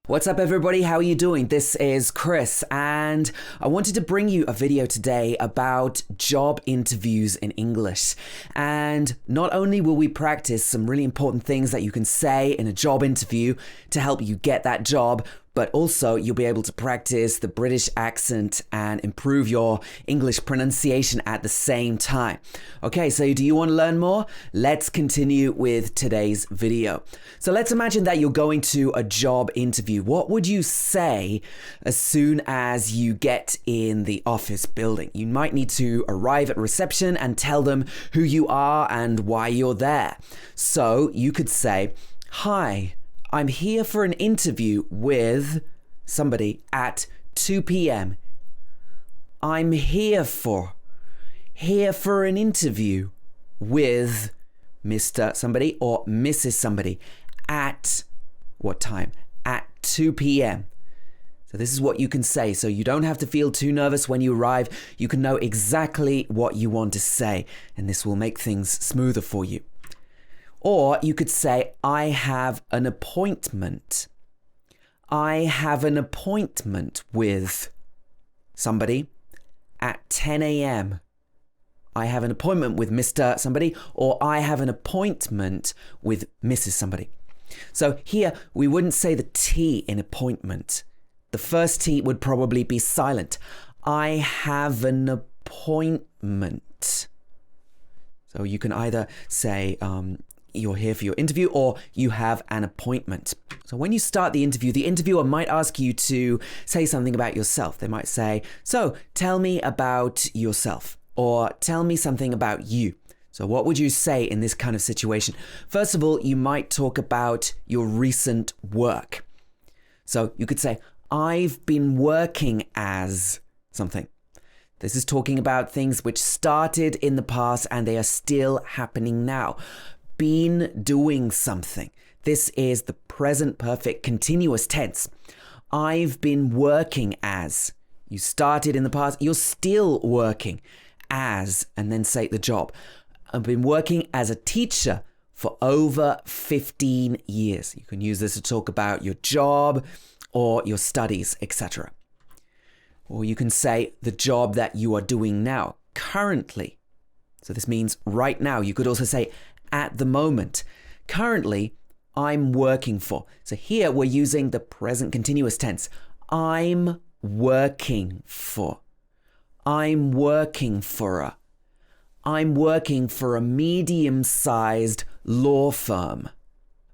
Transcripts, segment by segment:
What's up everybody, how are you doing? This is Chris and I wanted to bring you a video today about job interviews in English. And not only will we practice some really important things that you can say in a job interview to help you get that job, but also you'll be able to practice the British accent and improve your English pronunciation at the same time. Okay, so do you want to learn more? Let's continue with today's video. So let's imagine that you're going to a job interview. What would you say as soon as you get in the office building? You might need to arrive at reception and tell them who you are and why you're there. So you could say, "Hi, I'm here for an interview with somebody at 2 p.m. I'm here for an interview with Mr. somebody or Mrs. somebody at what time? At 2 p.m. So this is what you can say. So you don't have to feel too nervous when you arrive. You can know exactly what you want to say, and this will make things smoother for you. Or you could say, I have an appointment. I have an appointment with somebody at 10 a.m. I have an appointment with Mr. somebody, or I have an appointment with Mrs. somebody. So here, we wouldn't say the T in appointment. The first T would probably be silent. I have an appointment. So you can either say, you're here for your interview, or you have an appointment. So when you start the interviewer might ask you to say something about yourself. They might say, so tell me about yourself, or tell me something about you. So what would you say in this kind of situation? First of all, you might talk about your recent work. So you could say, I've been working as something. This is talking about things which started in the past and they are still happening now. Been doing something. This is the present perfect continuous tense. I've been working as. You started in the past, you're still working as, and then say the job. I've been working as a teacher for over 15 years. You can use this to talk about your job or your studies, etc. Or you can say the job that you are doing now, currently. So this means right now. You could also say at the moment. Currently, I'm working for. So here we're using the present continuous tense. I'm working for. I'm working for a. I'm working for a medium-sized law firm.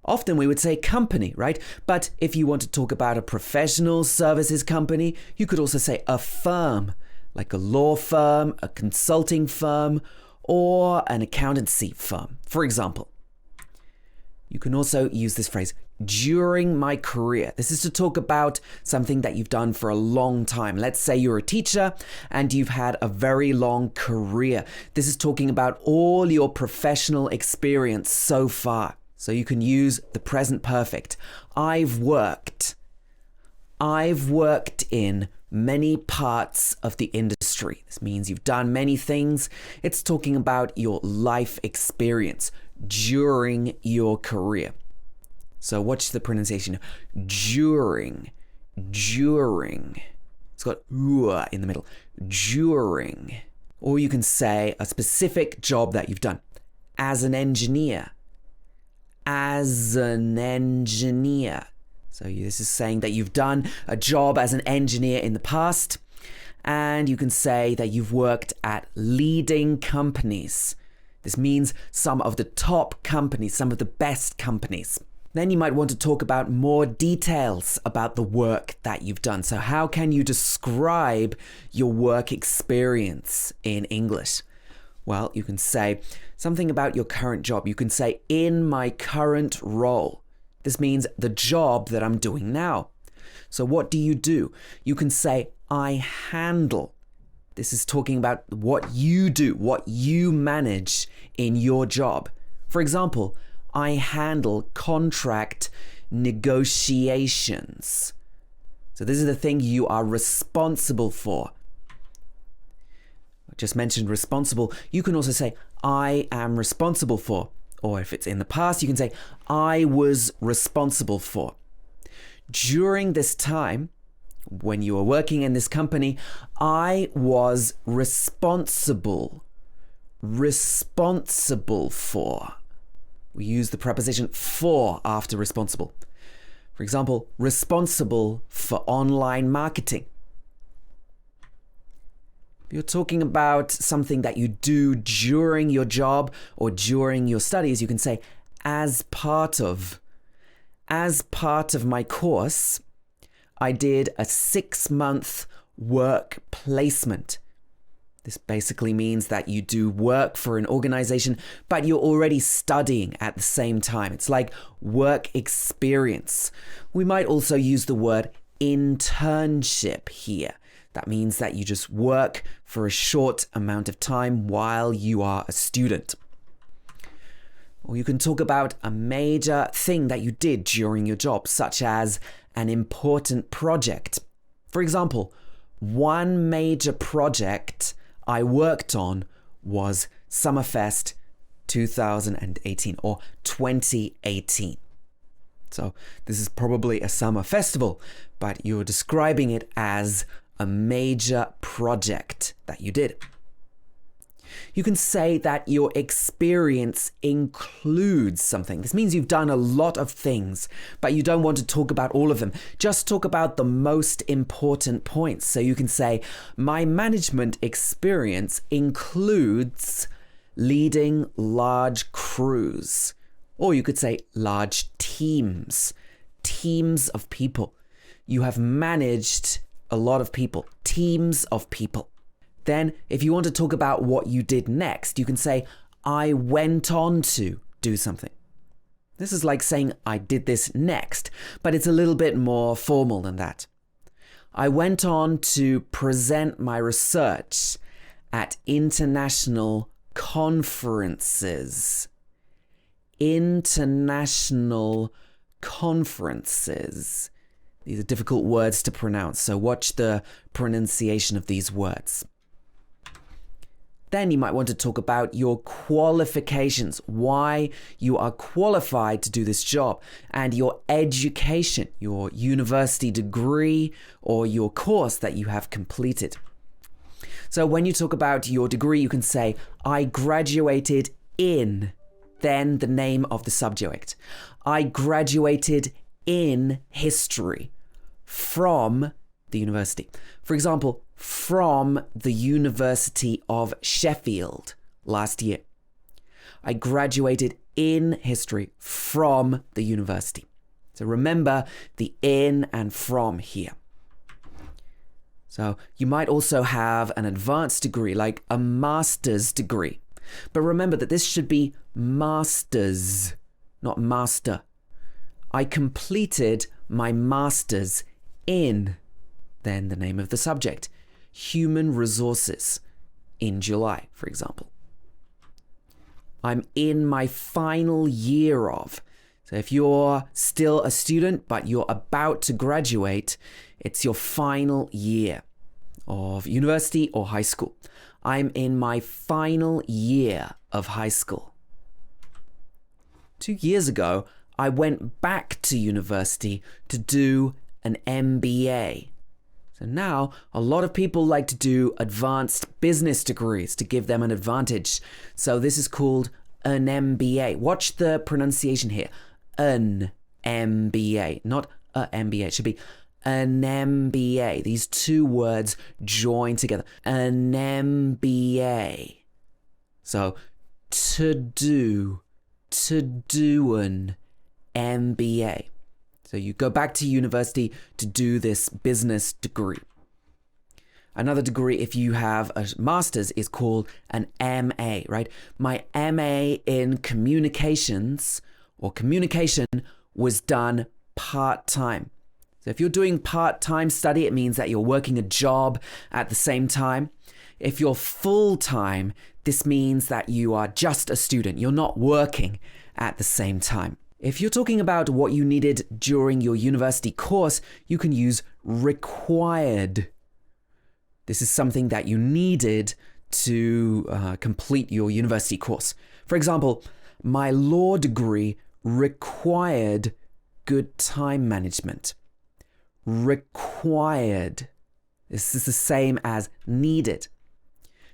Often we would say company, right? But if you want to talk about a professional services company, you could also say a firm, like a law firm, a consulting firm, or an accountancy firm, for example. You can also use this phrase, during my career. This is to talk about something that you've done for a long time. Let's say you're a teacher and you've had a very long career. This is talking about all your professional experience so far. So you can use the present perfect. I've worked in many parts of the industry. This means you've done many things. It's talking about your life experience during your career. So what's the pronunciation? During. It's got in the middle. During. Or you can say a specific job that you've done. As an engineer. As an engineer. So this is saying that you've done a job as an engineer in the past, and you can say that you've worked at leading companies. This means some of the top companies, some of the best companies. Then you might want to talk about more details about the work that you've done. So how can you describe your work experience in English? Well, you can say something about your current job. You can say, in my current role. This means the job that I'm doing now. So what do? You can say, I handle. This is talking about what you do, what you manage in your job. For example, I handle contract negotiations. So this is the thing you are responsible for. I just mentioned responsible. You can also say, I am responsible for. Or if it's in the past, you can say, I was responsible for. during this time, when you were working in this company, I was responsible for. We use the preposition for after responsible. For example, responsible for online marketing. If you're talking about something that you do during your job or during your studies, you can say as part of. As part of my course, I did a 6-month work placement. This basically means that you do work for an organization, but you're already studying at the same time. It's like work experience. We might also use the word internship here. That means that you just work for a short amount of time while you are a student. Or you can talk about a major thing that you did during your job, such as an important project. For example, one major project I worked on was Summerfest 2018 or 2018. So this is probably a summer festival, but you're describing it as a major project that you did. You can say that your experience includes something. This means you've done a lot of things, but you don't want to talk about all of them. Just talk about the most important points. So you can say, my management experience includes leading large crews. Or you could say large teams of people. You have managed a lot of people, teams of people. Then, if you want to talk about what you did next, you can say, I went on to do something. This is like saying, I did this next, but it's a little bit more formal than that. I went on to present my research at international conferences. International conferences. These are difficult words to pronounce, so watch the pronunciation of these words. Then you might want to talk about your qualifications, why you are qualified to do this job, and your education, your university degree or your course that you have completed. So when you talk about your degree, you can say, I graduated in, then the name of the subject. I graduated in history from the university. For example, from the University of Sheffield last year. I graduated in history from the university. So remember the in and from here. So you might also have an advanced degree, like a master's degree. But remember that this should be masters, not master. I completed my master's in, then the name of the subject, human resources, in July, for example. I'm in my final year of. So if you're still a student, but you're about to graduate, it's your final year of university or high school. I'm in my final year of high school. 2 years ago, I went back to university to do an MBA. So now, a lot of people like to do advanced business degrees to give them an advantage. So this is called an MBA. Watch the pronunciation here. An MBA, not a MBA. It should be an MBA. These two words join together. An MBA. So to do an MBA. So you go back to university to do this business degree. Another degree, if you have a master's, is called an MA, right? My MA in communications or communication was done part-time. So if you're doing part-time study, it means that you're working a job at the same time. If you're full-time, this means that you are just a student. You're not working at the same time. If you're talking about what you needed during your university course, you can use required. This is something that you needed to complete your university course. For example, my law degree required good time management. required. This is the same as needed.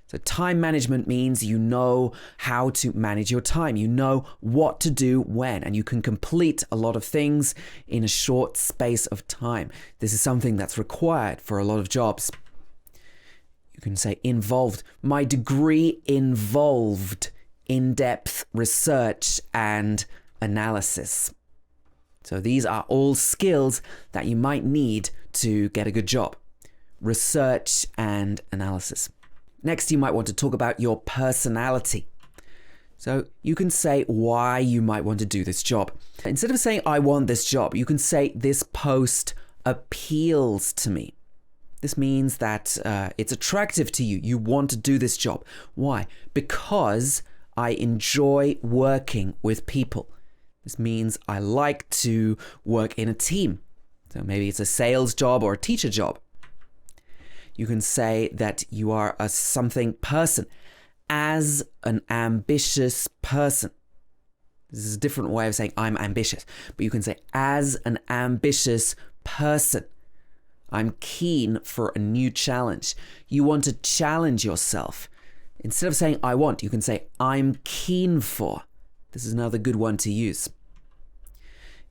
So time management means you know how to manage your time. You know what to do when, and you can complete a lot of things in a short space of time. This is something that's required for a lot of jobs. You can say involved. My degree involved in-depth research and analysis. So these are all skills that you might need to get a good job. Research and analysis. Next, you might want to talk about your personality. So you can say why you might want to do this job. Instead of saying, I want this job, you can say, this post appeals to me. This means that it's attractive to you. You want to do this job. Why? Because I enjoy working with people. This means I like to work in a team. So maybe it's a sales job or a teacher job. You can say that you are a something person, as an ambitious person. This is a different way of saying I'm ambitious, but you can say as an ambitious person. I'm keen for a new challenge. You want to challenge yourself. Instead of saying I want, you can say I'm keen for. This is another good one to use.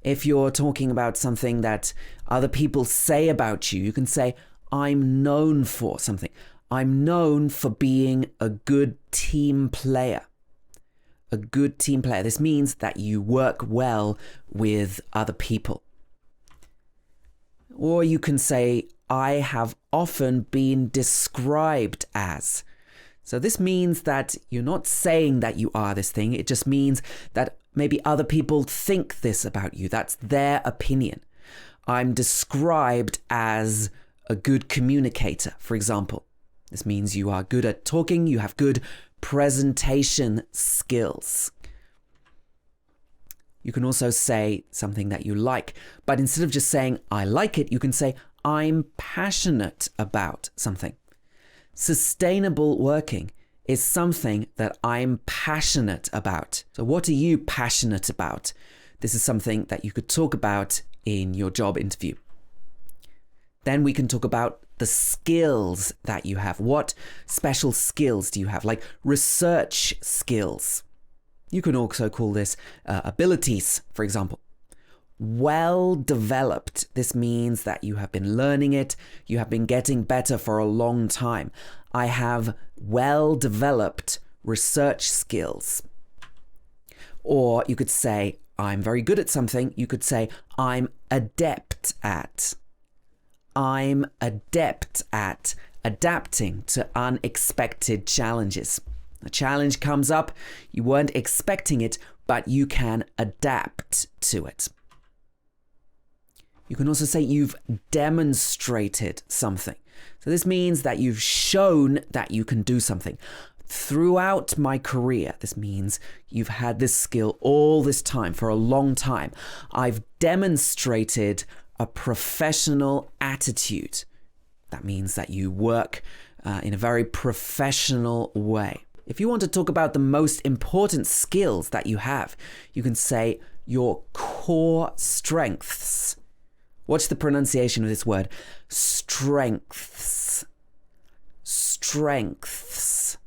If you're talking about something that other people say about you, you can say I'm known for something. I'm known for being a good team player. A good team player. This means that you work well with other people. Or you can say, I have often been described as. So this means that you're not saying that you are this thing. It just means that maybe other people think this about you. That's their opinion. I'm described as a good communicator, for example. This means you are good at talking, you have good presentation skills. You can also say something that you like, but instead of just saying, I like it, you can say, I'm passionate about something. Sustainable working is something that I'm passionate about. So what are you passionate about? This is something that you could talk about in your job interview. Then we can talk about the skills that you have. What special skills do you have? Like research skills. You can also call this abilities, for example. Well developed. This means that you have been learning it. You have been getting better for a long time. I have well developed research skills. Or you could say, I'm very good at something. You could say, I'm adept at. I'm adept at adapting to unexpected challenges. A challenge comes up, you weren't expecting it, but you can adapt to it. You can also say you've demonstrated something. So this means that you've shown that you can do something. Throughout my career, this means you've had this skill all this time, for a long time. I've demonstrated a professional attitude. That means that you work in a very professional way. If you want to talk about the most important skills that you have, you can say your core strengths. Watch the pronunciation of this word. Strengths. Strengths.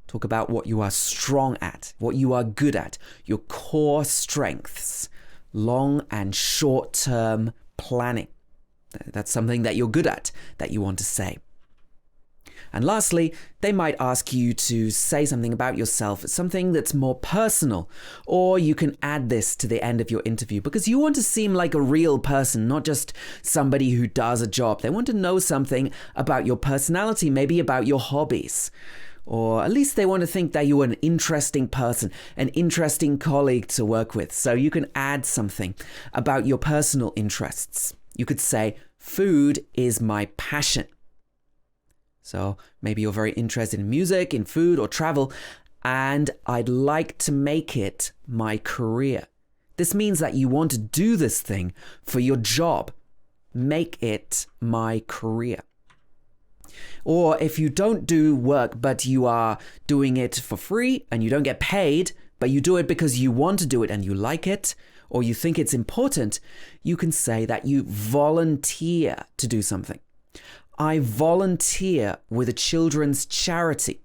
Talk about what you are strong at, what you are good at, your core strengths. Long and short-term planning. That's something that you're good at, that you want to say. And lastly, they might ask you to say something about yourself, something that's more personal, or you can add this to the end of your interview because you want to seem like a real person, not just somebody who does a job. They want to know something about your personality, maybe about your hobbies. Or at least they want to think that you're an interesting person, an interesting colleague to work with. So you can add something about your personal interests. You could say, food is my passion. So maybe you're very interested in music, in food, or travel, and I'd like to make it my career. This means that you want to do this thing for your job. Make it my career. Or if you don't do work, but you are doing it for free and you don't get paid, but you do it because you want to do it and you like it, or you think it's important, you can say that you volunteer to do something. I volunteer with a children's charity,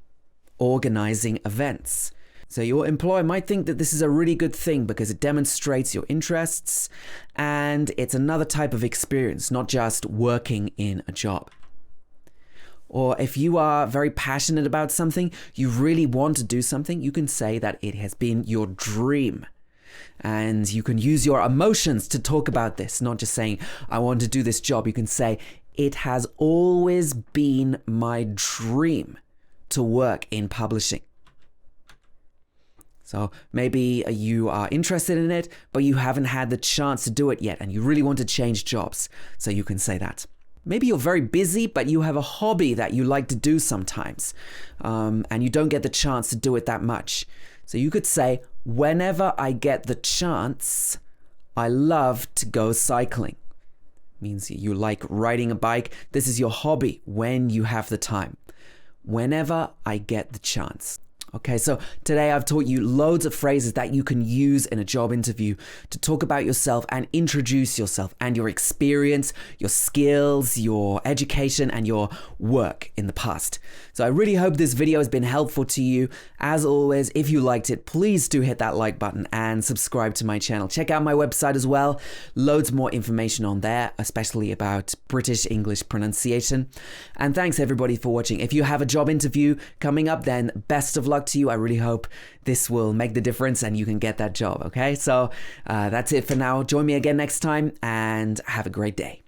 organizing events. So your employer might think that this is a really good thing because it demonstrates your interests and it's another type of experience, not just working in a job. Or if you are very passionate about something, you really want to do something, you can say that it has been your dream. And you can use your emotions to talk about this, not just saying, I want to do this job. You can say, it has always been my dream to work in publishing. So maybe you are interested in it, but you haven't had the chance to do it yet, and you really want to change jobs. So you can say that. Maybe you're very busy, but you have a hobby that you like to do sometimes, and you don't get the chance to do it that much. So you could say, whenever I get the chance, I love to go cycling. Means you like riding a bike. This is your hobby when you have the time. Whenever I get the chance. Okay, so today I've taught you loads of phrases that you can use in a job interview to talk about yourself and introduce yourself and your experience, your skills, your education, and your work in the past. So I really hope this video has been helpful to you. As always, if you liked it, please do hit that like button and subscribe to my channel. Check out my website as well. Loads more information on there, especially about British English pronunciation. And thanks everybody for watching. If you have a job interview coming up, then best of luck to you. I really hope this will make the difference and you can get that job. Okay, so that's it for now. Join me again next time and have a great day.